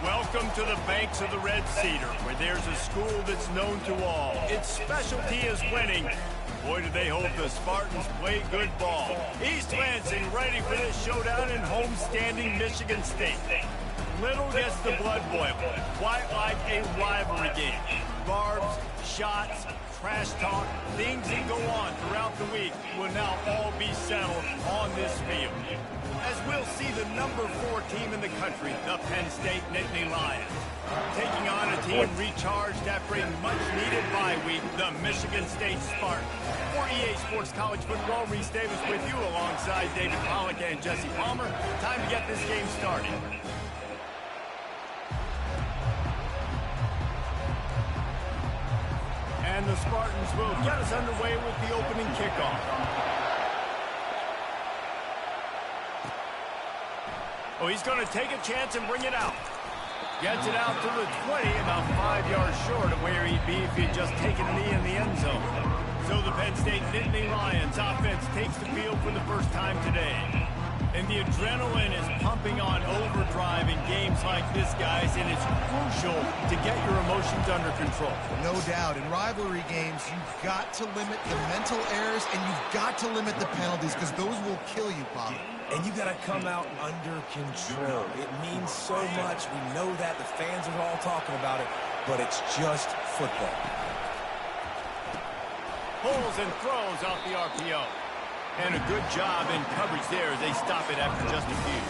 Welcome to the banks of the Red Cedar, where there's a school that's known to all. Its specialty is winning. Boy, do they hope the Spartans play good ball. East Lansing ready for this showdown in homestanding Michigan State. Little gets the blood boiling, quite like a rivalry game. Barbs, shots, trash talk, things that go on throughout the week will now all be settled on this field. As we'll see the number 4 team in the country, the Penn State Nittany Lions, taking on a team recharged after a much-needed bye week, the Michigan State Spartans. For EA Sports College Football, Reese Davis with you alongside David Pollack and Jesse Palmer. Time to get this game started. And the Spartans will get us underway with the opening kickoff. Oh, he's going to take a chance and bring it out. Gets it out to the 20, about 5 yards short of where he'd be if he'd just taken a knee in the end zone. So the Penn State Nittany Lions offense takes the field for the first time today. And the adrenaline is pumping on overdrive in games like this, guys, and it's crucial to get your emotions under control. No doubt. In rivalry games, you've got to limit the mental errors, and you've got to limit the penalties, because those will kill you, Bob. And you got to come out under control. It means so much. We know that. The fans are all talking about it, but it's just football. Pulls and throws off the RPO. And a good job in coverage there as they stop it after just a few.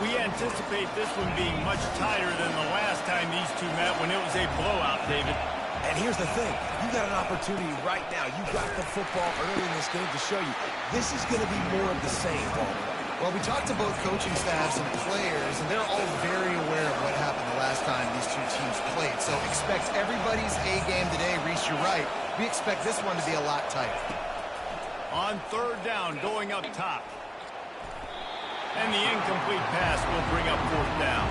We anticipate this one being much tighter than the last time these two met when it was a blowout, David. And here's the thing. You got an opportunity right now. You got the football early in this game to show you. This is going to be more of the same, Paul. Well, we talked to both coaching staffs and players, and they're all very aware of what happened the last time these two teams played. So expect everybody's A game today. Reese, you're right. We expect this one to be a lot tighter. On third down, going up top. And the incomplete pass will bring up fourth down.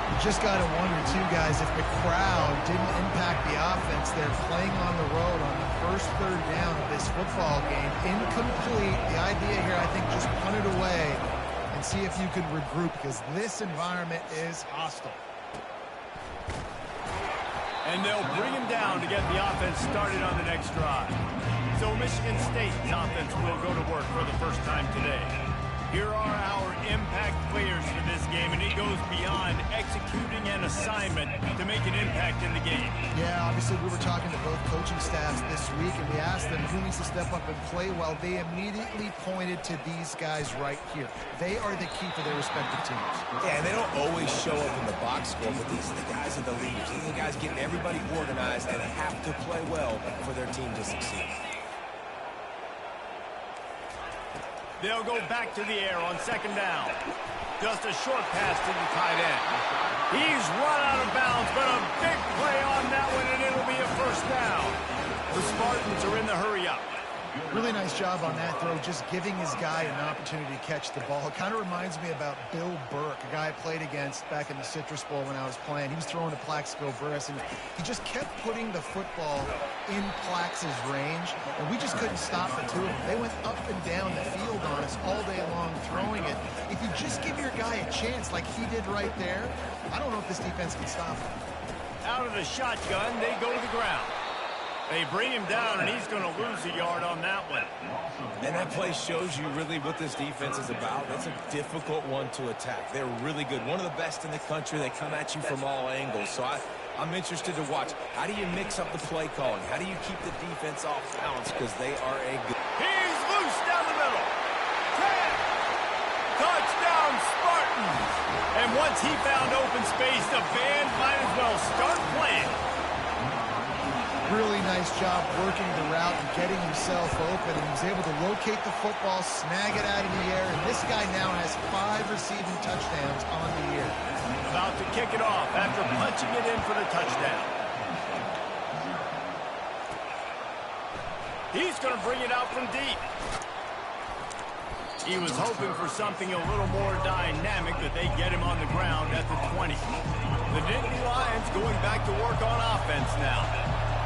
You just got to wonder, too, guys, if the crowd didn't impact the offense. They're playing on the road on the first third down of this football game. Incomplete. The idea here, I think, just punt it away and see if you can regroup, because this environment is hostile. And they'll bring him down to get the offense started on the next drive. So Michigan State's offense will go to work for the first time today. Here are our impact players for this game, and it goes beyond executing an assignment to make an impact in the game. Yeah, obviously we were talking to both coaching staffs this week, and we asked them who needs to step up and play well. They immediately pointed to these guys right here. They are the key for their respective teams. Yeah, and they don't always show up in the box score, but these are the guys that are the leaders. These are the guys getting everybody organized and have to play well for their team to succeed. They'll go back to the air on second down. Just a short pass to the tight end. He's run out of bounds, but a big play on that one, and it'll be a first down. The Spartans are in the hurry-up. Really nice job on that throw, just giving his guy an opportunity to catch the ball. It kind of reminds me about Bill Burke, a guy I played against back in the Citrus Bowl when I was playing. He was throwing to Plaxico Burress, and he just kept putting the football in Plax's range, and we just couldn't stop the two of them. They went up and down the field on us all day long throwing it. If you just give your guy a chance like he did right there, I don't know if this defense can stop him. Out of the shotgun, they go to the ground. They bring him down, and he's going to lose a yard on that one. And that play shows you really what this defense is about. It's a difficult one to attack. They're really good. One of the best in the country. They come at you from all angles. So I'm interested to watch. How do you mix up the play calling? How do you keep the defense off balance? Because they are a good... He's loose down the middle. 10. Touchdown, Spartans. And once he found open space, the band might as well start playing. Really nice job working the route and getting himself open, and he was able to locate the football, snag it out of the air, and this guy now has 5 receiving touchdowns on the year. About to kick it off after punching it in for the touchdown. He's going to bring it out from deep. He was hoping for something a little more dynamic, but they get him on the ground at the 20. The Nittany Lions going back to work on offense now.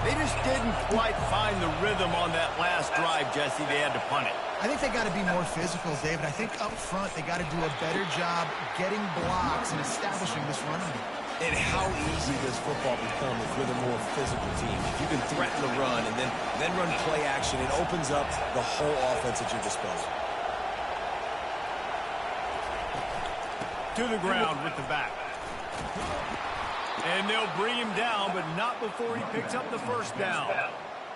They just didn't quite find the rhythm on that last drive, Jesse. They had to punt it. I think they got to be more physical, David. I think up front they got to do a better job getting blocks and establishing this running game. And how easy does football become if you're the more physical team? If you can threaten the run and then run play action, it opens up the whole offense at your disposal. To the ground with the back. And they'll bring him down, but not before he picks up the first down.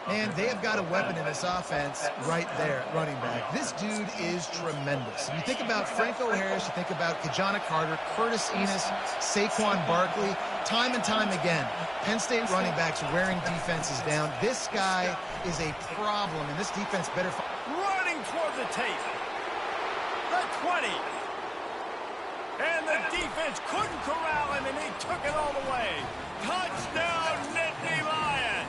And they have got a weapon in this offense right there at running back. This dude is tremendous. You think about Franco Harris, you think about Kajana Carter, Curtis Enos, Saquon Barkley. Time and time again, Penn State running backs wearing defenses down. This guy is a problem, and this defense better... Running toward the tape. The 20. And the defense couldn't corral him, and he took it all the way. Touchdown, Nittany Lions!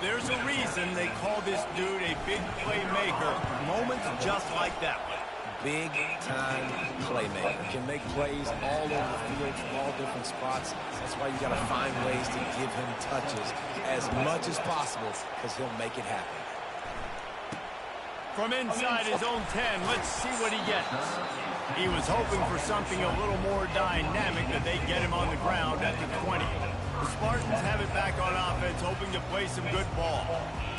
There's a reason they call this dude a big playmaker. Moments just like that one. Big-time playmaker. Can make plays all over the field from all different spots. That's why you got to find ways to give him touches as much as possible, because he'll make it happen. From inside his own 10, let's see what he gets. He was hoping for something a little more dynamic, but they get him on the ground at the 20. The Spartans have it back on offense, hoping to play some good ball.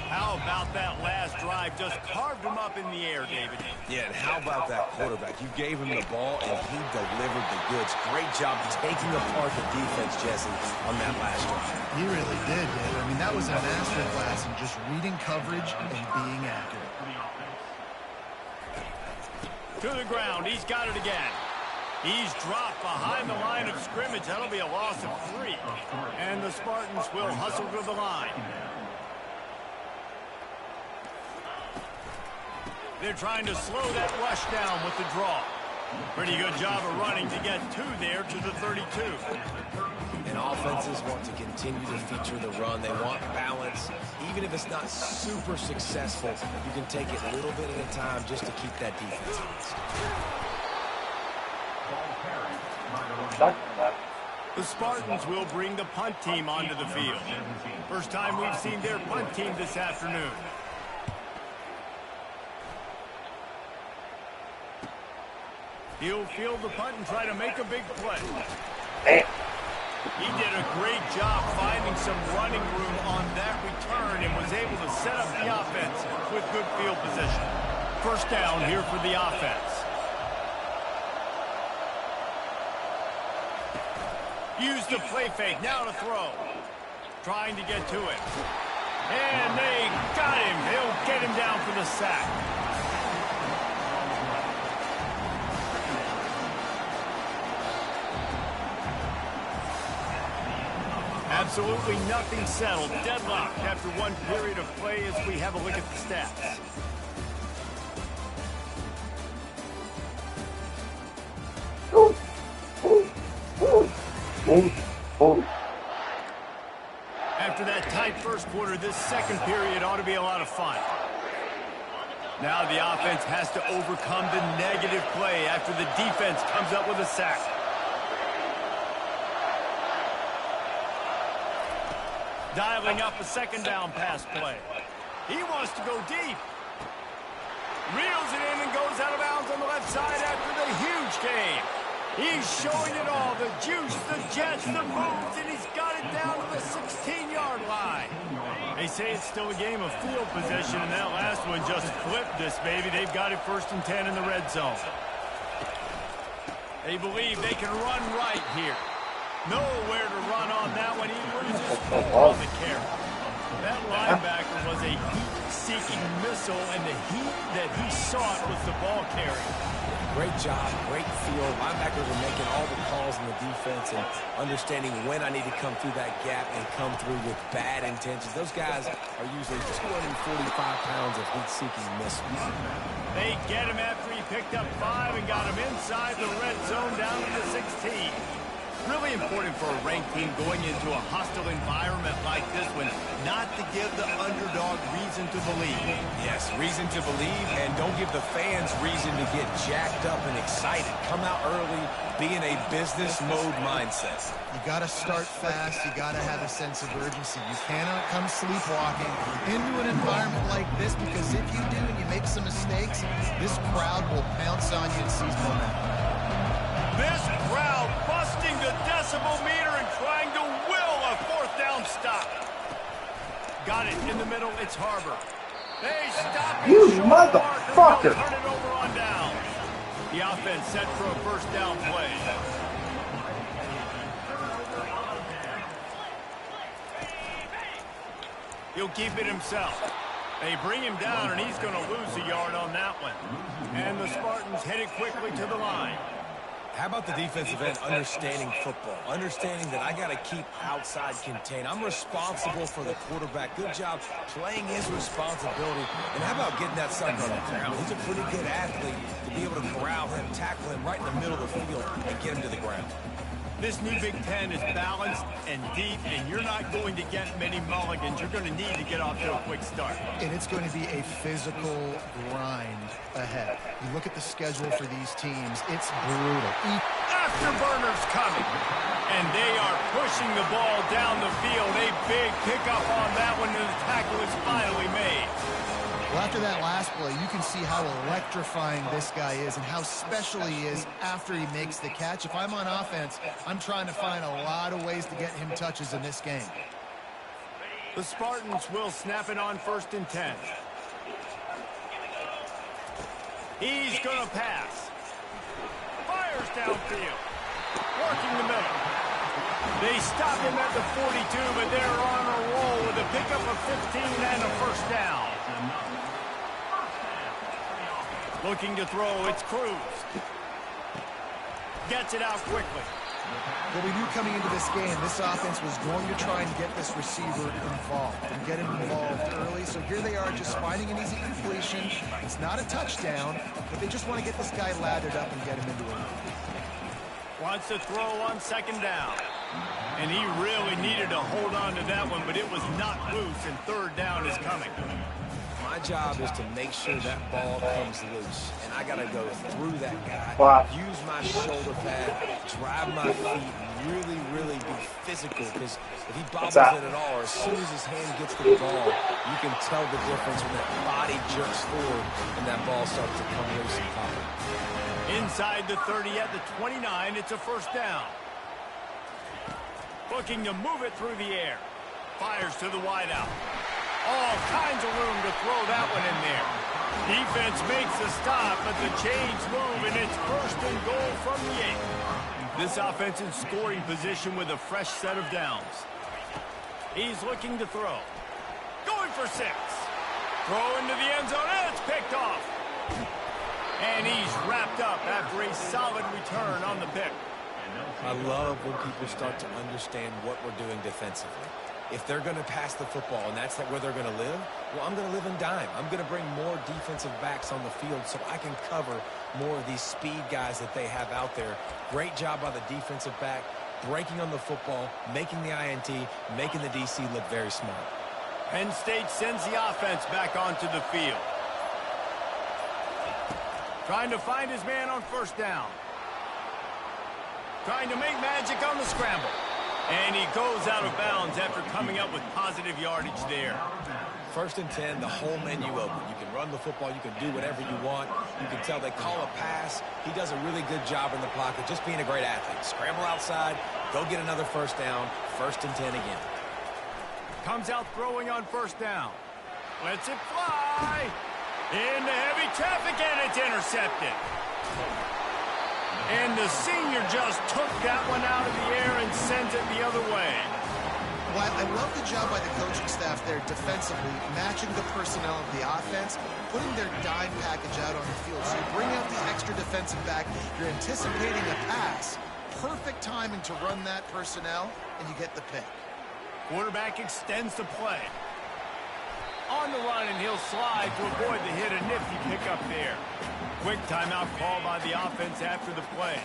How about that last drive? Just carved him up in the air, David. Yeah, and how about that quarterback? You gave him the ball, and he delivered the goods. Great job taking apart the defense, Jesse, on that last drive. He really did, David. I mean, that was a masterclass in just reading coverage and being accurate. To the ground. He's got it again. He's dropped behind the line of scrimmage. That'll be a loss of 3. And the Spartans will hustle to the line. They're trying to slow that rush down with the draw. Pretty good job of running to get 2 there to the 32. And offenses want to continue to feature the run. They want balance. Even if it's not super successful, you can take it a little bit at a time just to keep that defense honest. The Spartans will bring the punt team onto the field. First time we've seen their punt team this afternoon. He'll field the punt and try to make a big play. He did a great job finding some running room on that return and was able to set up the offense with good field position. First down here for the offense. Use the play fake, now to throw. Trying to get to it. And they got him. They'll get him down for the sack. Absolutely nothing settled. Deadlocked after one period of play as we have a look at the stats. After that tight first quarter, this second period ought to be a lot of fun. Now the offense has to overcome the negative play after the defense comes up with a sack. Dialing up a second down pass play. He wants to go deep. Reels it in and goes out of bounds on the left side after the huge game. He's showing it all, the juice, the jets, the moves, and he's got it down to the 16-yard line. They say it's still a game of field possession, and that last one just flipped this, baby. They've got it 1st and 10 in the red zone. They believe they can run right here. Nowhere to run on that one. He loses all the care. That linebacker was a heat-seeking missile, and the heat that he sought was the ball carrier. Great job, great feel. Linebackers are making all the calls in the defense and understanding when I need to come through that gap and come through with bad intentions. Those guys are usually 245 pounds of heat-seeking missiles. They get him after he picked up 5 and got him inside the red zone down to the 16. Really important for a ranked team going into a hostile environment like this one, not to give the underdog reason to believe. Yes, reason to believe, and don't give the fans reason to get jacked up and excited. Come out early, be in a business mode mindset. You got to start fast. You got to have a sense of urgency. You cannot come sleepwalking into an environment like this, because if you do and you make some mistakes, this crowd will pounce on you and seize momentum. This crowd busting the decibel meter and trying to will a fourth down stop. Got it in the middle. It's Harbor. They stop You it. motherfucker. Turn it over on down. The offense set for a first down play. He'll keep it himself. They bring him down, and he's going to lose a yard on that one. And the Spartans headed quickly to the line. How about the defensive end understanding football, understanding that I got to keep outside contained. I'm responsible for the quarterback. Good job playing his responsibility. And how about getting that sucker on the ground? He's a pretty good athlete to be able to corral him, tackle him right in the middle of the field, and get him to the ground. This new Big Ten is balanced and deep, and you're not going to get many mulligans. You're going to need to get off to a quick start. And it's going to be a physical grind ahead. You look at the schedule for these teams, it's brutal. Afterburners coming, and they are pushing the ball down the field. A big pickup on that one, and the tackle is finally made. Well, after that last play, you can see how electrifying this guy is and how special he is after he makes the catch. If I'm on offense, I'm trying to find a lot of ways to get him touches in this game. The Spartans will snap it on 1st and 10. He's going to pass. Fires downfield. Working the middle. They stop him at the 42, but they're on a roll with a pickup of 15 and a first down. Looking to throw, it's Cruz. Gets it out quickly. Well, we knew coming into this game, this offense was going to try and get this receiver involved and get him involved early. So here they are just finding an easy completion. It's not a touchdown, but they just want to get this guy lathered up and get him into it. Wants to throw on 2nd down. And he really needed to hold on to that one, but it was not loose, and 3rd down is coming. My job is to make sure that ball comes loose, and I got to go through that guy, use my shoulder pad, drive my feet, really, really be physical, because if he bobbles it at all, or as soon as his hand gets to the ball, you can tell the difference when that body jerks forward and that ball starts to come loose and pop. Inside the 30 at the 29, it's a first down. Looking to move it through the air. Fires to the wideout. All kinds of room to throw that one in there. Defense makes a stop, but the chains move, and it's 1st and goal from the 8. This offense in scoring position with a fresh set of downs. He's looking to throw. Going for 6. Throw into the end zone, and it's picked off. And he's wrapped up after a solid return on the pick. I love when people start to understand what we're doing defensively. If they're going to pass the football and that's where they're going to live, well, I'm going to live in dime. I'm going to bring more defensive backs on the field so I can cover more of these speed guys that they have out there. Great job by the defensive back, breaking on the football, making the INT, making the DC look very smart. Penn State sends the offense back onto the field. Trying to find his man on 1st down. Trying to make magic on the scramble. And he goes out of bounds after coming up with positive yardage there. 1st and 10, the whole menu open. You can run the football. You can do whatever you want. You can tell they call a pass. He does a really good job in the pocket, just being a great athlete. Scramble outside, go get another first down. 1st and 10 again. Comes out throwing on 1st down. Lets it fly. Into heavy traffic, and it's intercepted. And the senior just took that one out of the air and sent it the other way. Well, I love the job by the coaching staff there defensively, matching the personnel of the offense, putting their dime package out on the field. So you bring out the extra defensive back, you're anticipating a pass. Perfect timing to run that personnel, and you get the pick. Quarterback extends the play. On the run, and he'll slide to avoid the hit. A nifty pickup there. Quick timeout call by the offense after the play.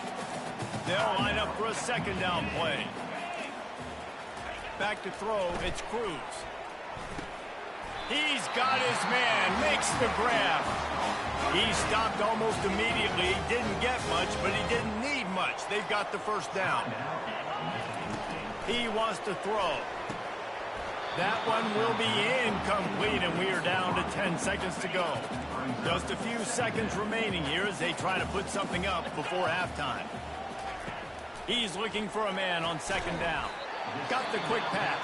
They'll line up for a 2nd down play. Back to throw, it's Cruz. He's got his man, makes the grab. He stopped almost immediately. He didn't get much, but he didn't need much. They've got the 1st down. He wants to throw. That one will be incomplete, and we are down to 10 seconds to go. Just a few seconds remaining here as they try to put something up before halftime. He's looking for a man on second down. Got the quick pass.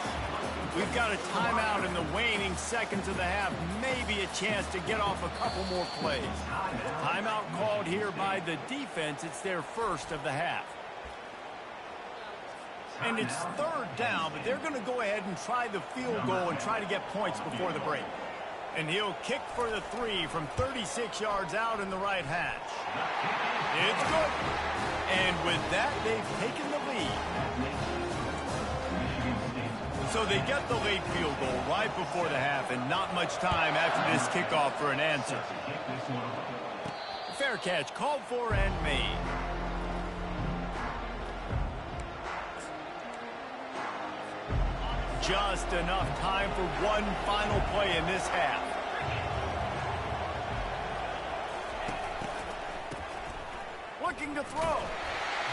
We've got a timeout in the waning seconds of the half. Maybe a chance to get off a couple more plays. Timeout called here by the defense. It's their first of the half. And it's third down, but they're going to go ahead and try the field goal and try to get points before the break. And he'll kick for the 3 from 36 yards out in the right hash. It's good. And with that, they've taken the lead. So they get the late field goal right before the half, and not much time after this kickoff for an answer. Fair catch called for and made. Just enough time for one final play in this half. Looking to throw.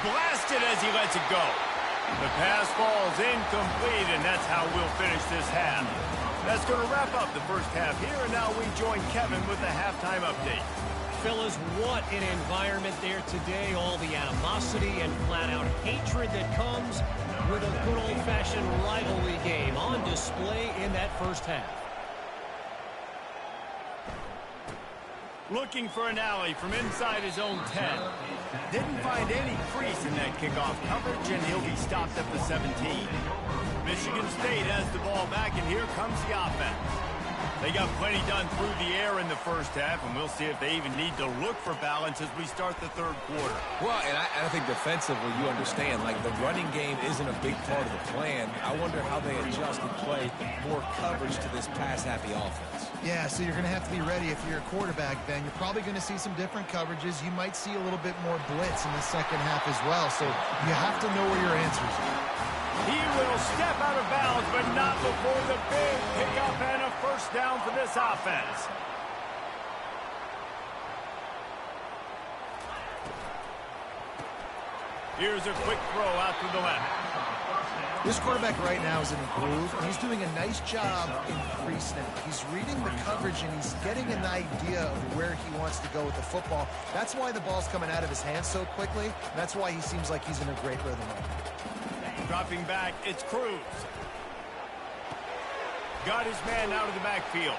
Blasted as he lets it go. The pass falls incomplete, and that's how we'll finish this half. That's going to wrap up the first half here, and now we join Kevin with the halftime update. Fellas, what an environment there today. All the animosity and flat-out hatred that comes with a good old-fashioned rivalry game on display in that first half. Looking for an alley from inside his own 10. Didn't find any crease in that kickoff coverage, and he'll be stopped at the 17. Michigan State has the ball back, and here comes the offense. They got plenty done through the air in the first half, and we'll see if they even need to look for balance as we start the third quarter. Well, and I think defensively, you understand, like the running game isn't a big part of the plan. I wonder how they adjust and play more coverage to this pass-happy offense. Yeah, so you're going to have to be ready if you're a quarterback, Ben. You're probably going to see some different coverages. You might see a little bit more blitz in the second half as well, so you have to know where your answers are. He will step out of bounds, but not before the big pickup and a first down for this offense. Here's a quick throw out to the left. This quarterback right now is in a groove, and he's doing a nice job in pre-snap. He's reading the coverage, and he's getting an idea of where he wants to go with the football. That's why the ball's coming out of his hands so quickly. That's why he seems like he's in a great rhythm right now. Dropping back, it's Cruz. Got his man out of the backfield.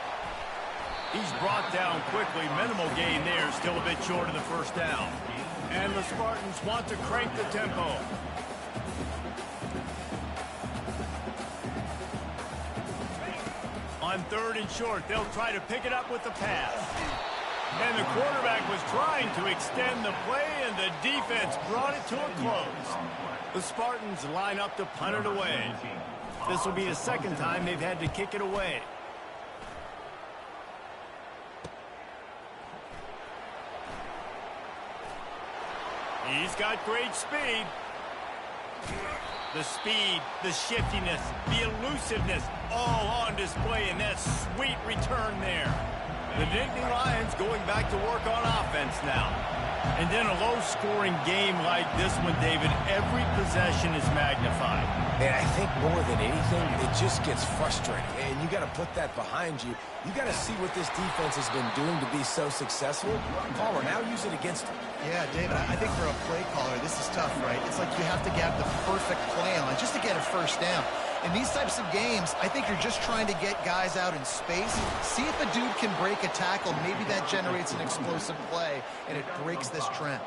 He's brought down quickly. Minimal gain there, still a bit short of the first down. And the Spartans want to crank the tempo. On third and short, they'll try to pick it up with the pass. And the quarterback was trying to extend the play, and the defense brought it to a close. The Spartans line up to punt it away. This will be the second time they've had to kick it away. He's got great speed. The speed, the shiftiness, the elusiveness, all on display in that sweet return there. The Nittany Lions going back to work on offense now. And then a low-scoring game like this one, David, every possession is magnified. And I think more than anything, it just gets frustrating. And you got to put that behind you. You got to see what this defense has been doing to be so successful. Caller, now use it against them. Yeah, David, I think for a play caller, this is tough, right? It's like you have to get the perfect play on just to get a first down. In these types of games, I think you're just trying to get guys out in space, see if a dude can break a tackle. Maybe that generates an explosive play, and it breaks this trend.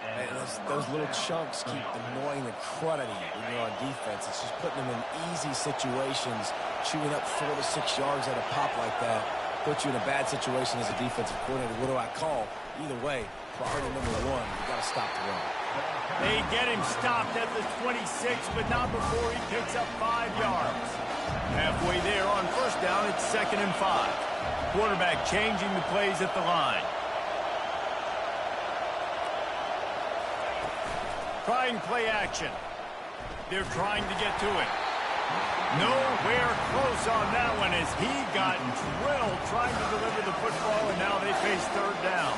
And those little chunks keep annoying the crud out of you when you're on defense. It's just putting them in easy situations, chewing up 4 to 6 yards at a pop like that. Put you in a bad situation as a defensive coordinator. What do I call? Either way, priority number one, you got to stop the run. They get him stopped at the 26, but not before he picks up 5 yards. Halfway there on first down, it's 2nd and 5. Quarterback changing the plays at the line. Trying play action. They're trying to get to it. Nowhere close on that one as he got drilled trying to deliver the football, and now they face third down.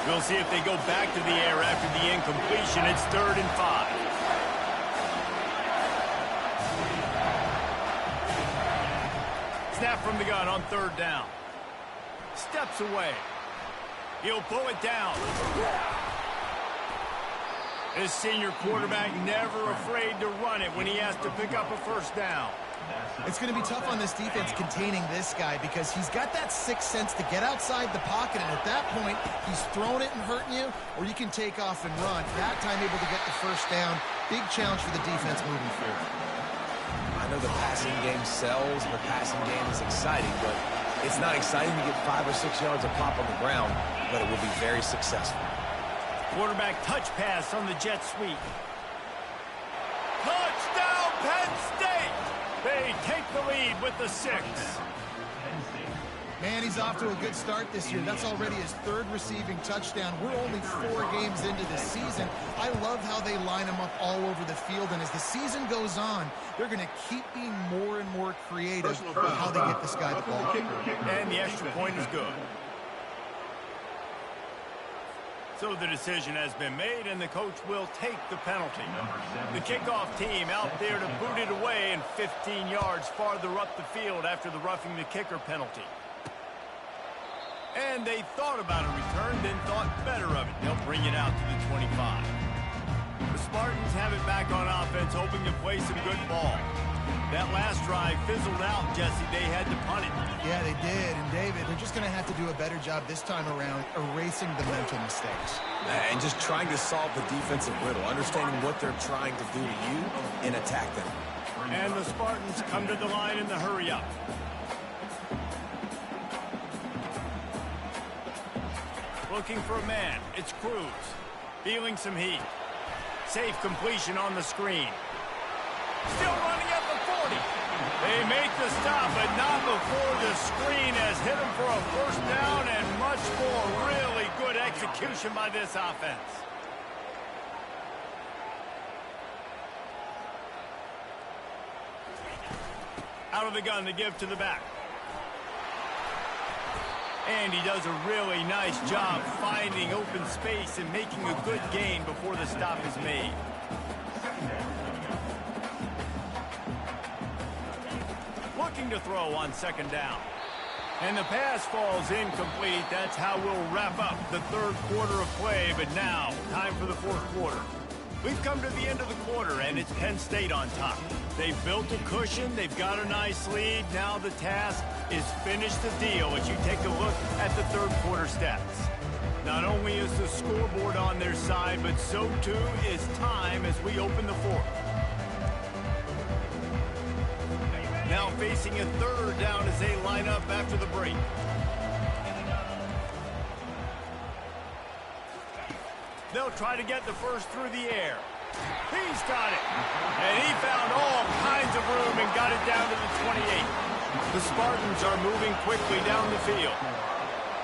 We'll see if they go back to the air after the incompletion. It's 3rd and 5. Snap from the gun on 3rd down. Steps away. He'll pull it down. This senior quarterback never afraid to run it when he has to pick up a first down. It's going to be tough on this defense containing this guy because he's got that sixth sense to get outside the pocket, and at that point, he's throwing it and hurting you, or you can take off and run. That time able to get the first down. Big challenge for the defense moving forward. I know the passing game sells and the passing game is exciting, but it's not exciting to get 5 or 6 yards of pop on the ground, but it will be very successful. Quarterback touch pass on the jet sweep. Touchdown, Penn State! They take the lead with the 6. Man, he's off to a good start this year. That's already his 3rd receiving touchdown. We're only 4 games into this season. I love how they line him up all over the field, and as the season goes on, they're going to keep being more and more creative with how they get this guy the ball. And the extra point is good. So the decision has been made, and the coach will take the penalty. The kickoff team out there to boot it away and 15 yards farther up the field after the roughing the kicker penalty. And they thought about a return, then thought better of it. They'll bring it out to the 25. The Spartans have it back on offense, hoping to play some good ball. That last drive fizzled out, Jesse. They had to punt it. Yeah, they did. And, David, they're just going to have to do a better job this time around erasing the mental mistakes. And just trying to solve the defensive riddle, understanding what they're trying to do to you and attack them. And the Spartans come to the line in the hurry-up. Looking for a man. It's Cruz. Feeling some heat. Safe completion on the screen. Still running at the 40. They make the stop, but not before the screen has hit them for a first down and much more. Really good execution by this offense. Out of the gun to give to the back. And he does a really nice job finding open space and making a good gain before the stop is made. Looking to throw on 2nd down. And the pass falls incomplete. That's how we'll wrap up the 3rd quarter of play. But now, time for the 4th quarter. We've come to the end of the quarter, and it's Penn State on top. They've built a cushion. They've got a nice lead. Now the task is finish the deal as you take a look at the 3rd quarter stats. Not only is the scoreboard on their side, but so too is time as we open the 4th. Now facing a 3rd down as they line up after the break. They'll try to get the first through the air. He's got it. And he found all kinds of room and got it down to the 28. The Spartans are moving quickly down the field.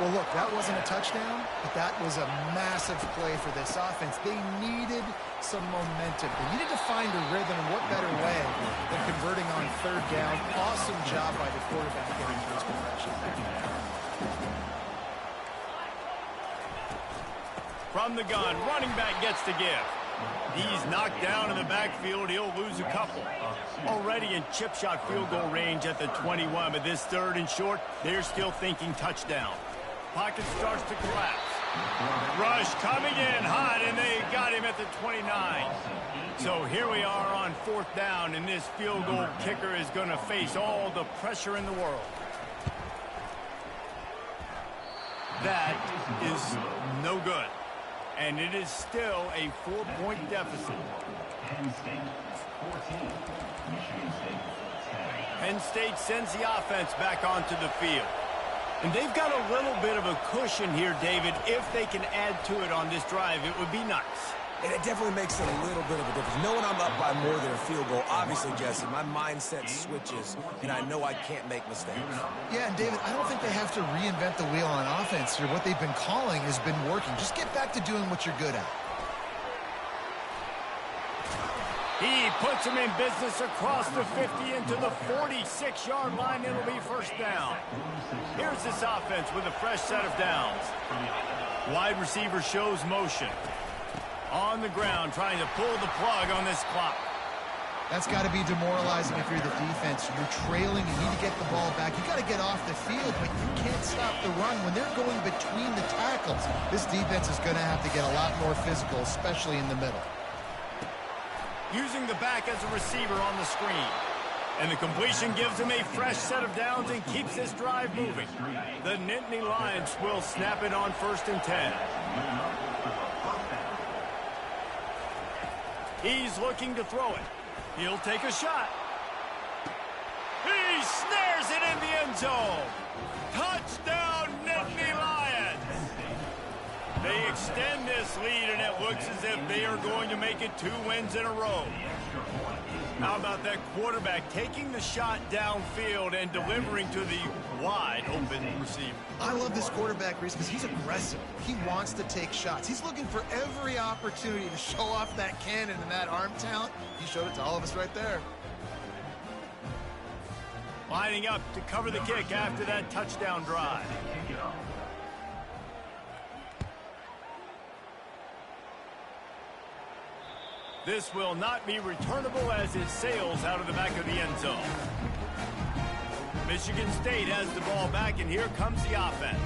Well, look, that wasn't a touchdown, but that was a massive play for this offense. They needed some momentum. They needed to find a rhythm, and what better way than converting on 3rd down. Awesome job by the quarterback getting first conversion. From the gun, running back gets to give. He's knocked down in the backfield. He'll lose a couple. Already in chip shot field goal range at the 21, but this 3rd and short, they're still thinking touchdown. Pocket starts to collapse. Rush coming in hot, and they got him at the 29. So here we are on 4th down, and this field goal kicker is going to face all the pressure in the world. That is no good. And it is still a 4-point deficit. Penn State sends the offense back onto the field. And they've got a little bit of a cushion here, David. If they can add to it on this drive, it would be nice. And it definitely makes it a little bit of a difference. Knowing I'm up by more than a field goal, obviously, Jesse, my mindset switches, and I know I can't make mistakes. Yeah, and David, I don't think they have to reinvent the wheel on offense here. What they've been calling has been working. Just get back to doing what you're good at. He puts him in business across the 50 into the 46-yard line. It'll be first down. Here's this offense with a fresh set of downs. Wide receiver shows motion. On the ground, trying to pull the plug on this clock. That's got to be demoralizing if you're the defense. You're trailing, you need to get the ball back. You got to get off the field, but you can't stop the run when they're going between the tackles. This defense is going to have to get a lot more physical, especially in the middle. using the back as a receiver on the screen. And the completion gives him a fresh set of downs and keeps this drive moving. The Nittany Lions will snap it on 1st and 10. He's looking to throw it. He'll take a shot. He snares it in the end zone. Touchdown, Nittany Lions. They extend this lead, and it looks as if they are going to make it 2 wins in a row. How about that quarterback taking the shot downfield and delivering to the wide open receiver? I love this quarterback, Reese, because he's aggressive. He wants to take shots. He's looking for every opportunity to show off that cannon and that arm talent. He showed it to all of us right there. Lining up to cover the kick after that touchdown drive. This will not be returnable as it sails out of the back of the end zone. Michigan State has the ball back, and here comes the offense.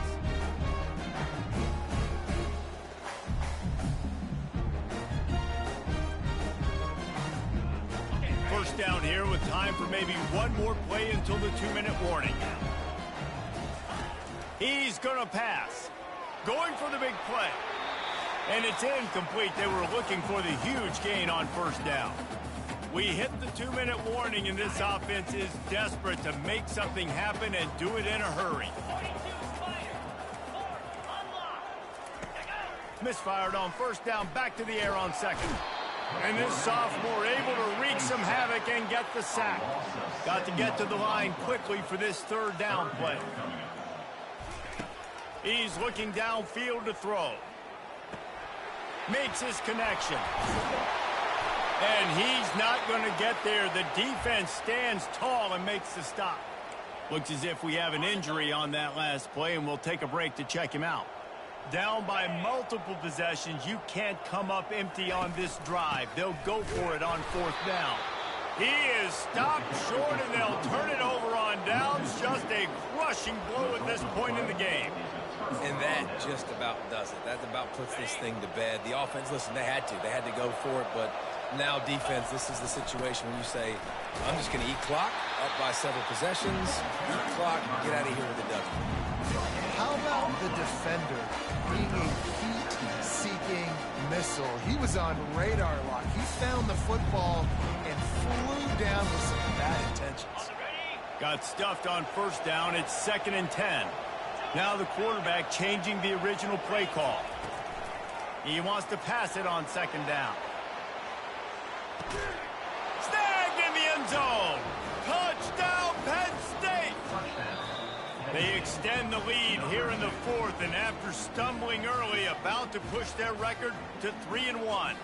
First down here with time for maybe one more play until the 2-minute warning. He's going to pass. Going for the big play. And it's incomplete. They were looking for the huge gain on first down. We hit the 2-minute warning, and this offense is desperate to make something happen and do it in a hurry. Misfired on first down, back to the air on second. And this sophomore able to wreak some havoc and get the sack. Got to get to the line quickly for this 3rd down play. He's looking downfield to throw. Makes his connection. And he's not going to get there. The defense stands tall and makes the stop. Looks as if we have an injury on that last play, and we'll take a break to check him out. Down by multiple possessions, you can't come up empty on this drive. They'll go for it on 4th down. He is stopped short, and they'll turn it over on downs. Just a crushing blow at this point in the game. And that just about does it. That about puts this thing to bed. The offense, listen, they had to go for it, but now defense, this is the situation when you say, I'm just going to eat clock, up by several possessions, eat clock, get out of here with a W. How about the defender being a heat-seeking missile? He was on radar lock. He found the football and flew down with some bad intentions. Got stuffed on first down. It's 2nd and 10. Now the quarterback changing the original play call. He wants to pass it on 2nd down. Snagged in the end zone. Touchdown, Penn State. They extend the lead here in the 4th, and after stumbling early, about to push their record to 3-1.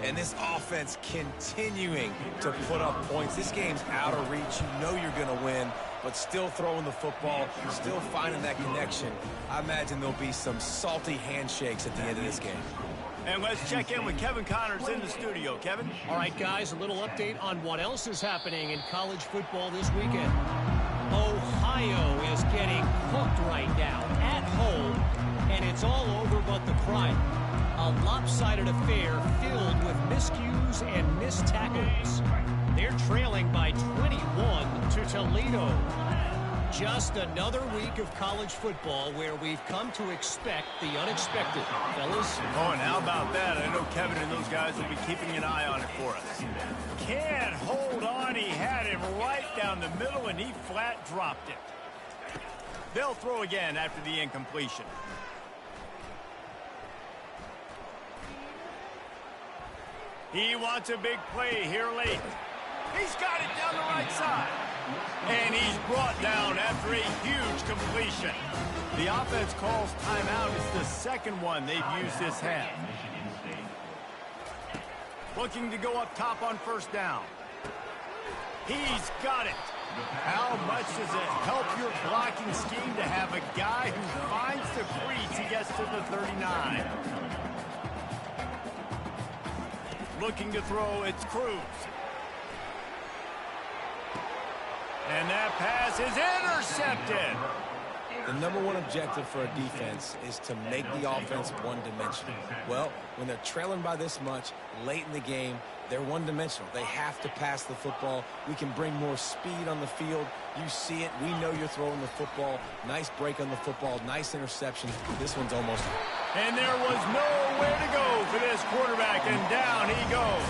And this offense continuing to put up points. This game's out of reach. You know you're going to win, but still throwing the football, still finding that connection. I imagine there'll be some salty handshakes at the end of this game. And let's check in with Kevin Connors in the studio. Kevin? All right, guys, a little update on what else is happening in college football this weekend. Ohio is getting cooked right now at home, and it's all over but the crying. A lopsided affair filled with miscues and missed tackles. They're trailing by 21 to Toledo. Just another week of college football where we've come to expect the unexpected, fellas. Oh, and how about that? I know Kevin and those guys will be keeping an eye on it for us. Can't hold on. He had him right down the middle, and he flat dropped it. They'll throw again after the incompletion. He wants a big play here late. He's got it down the right side. And he's brought down after a huge completion. The offense calls timeout. It's the 2nd one they've used this half. Looking to go up top on first down. He's got it. How much does it help your blocking scheme to have a guy who finds the crease? He gets to the 39. Looking to throw, it's Cruz. And that pass is intercepted. The number one objective for a defense is to make the offense one-dimensional. Well, when they're trailing by this much late in the game, They're one-dimensional. They have to pass the football. We can bring more speed on the field. You see it. We know you're throwing the football. Nice break on the football. Nice interception. This one's almost... And there was nowhere to go for this quarterback, and down he goes.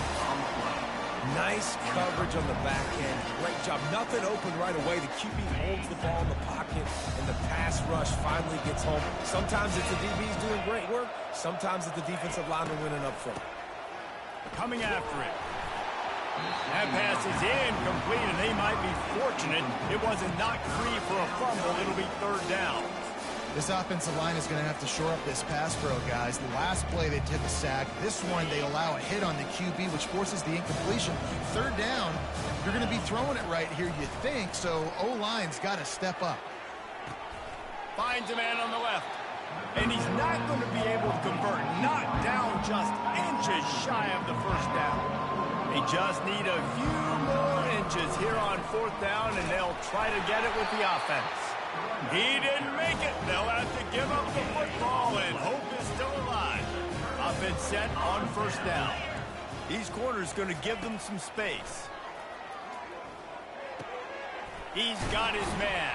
Nice coverage on the back end. Great job. Nothing open right away. The QB holds the ball in the pocket, and the pass rush finally gets home. Sometimes it's the DBs doing great work. Sometimes it's the defensive lineman winning up front. Coming after it. That pass is incomplete, and they might be fortunate it wasn't knocked free for a fumble. It'll be third down. This offensive line is going to have to shore up this pass pro, guys. The last play they took a sack. This one they allow a hit on the QB, which forces the incompletion. Third down, you're going to be throwing it right here, you think, so O-line's got to step up. Finds a man on the left. And he's not going to be able to convert. Knocked down just inches shy of the first down. They just need a few more inches here on fourth down, and they'll try to get it with the offense. He didn't make it. They'll have to give up the football, and hope is still alive. Offense set on first down. These corners going to give them some space. He's got his man.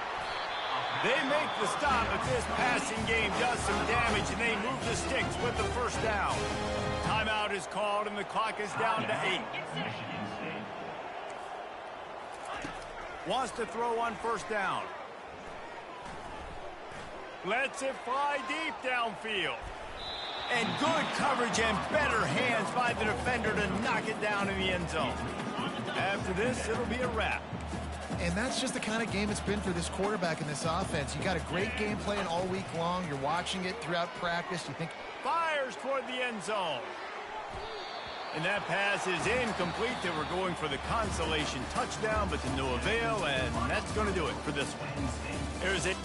They make the stop, but this passing game does some damage, and they move the sticks with the first down. Timeout is called, and the clock is down to 8. Wants to throw on first down. Lets it fly deep downfield. And good coverage and better hands by the defender to knock it down in the end zone. After this, it'll be a wrap. And that's just the kind of game it's been for this quarterback in this offense. You got a great game plan all week long. You're watching it throughout practice. You think... Fires toward the end zone. And that pass is incomplete. They were going for the consolation touchdown, but to no avail, and that's going to do it for this one. There's it.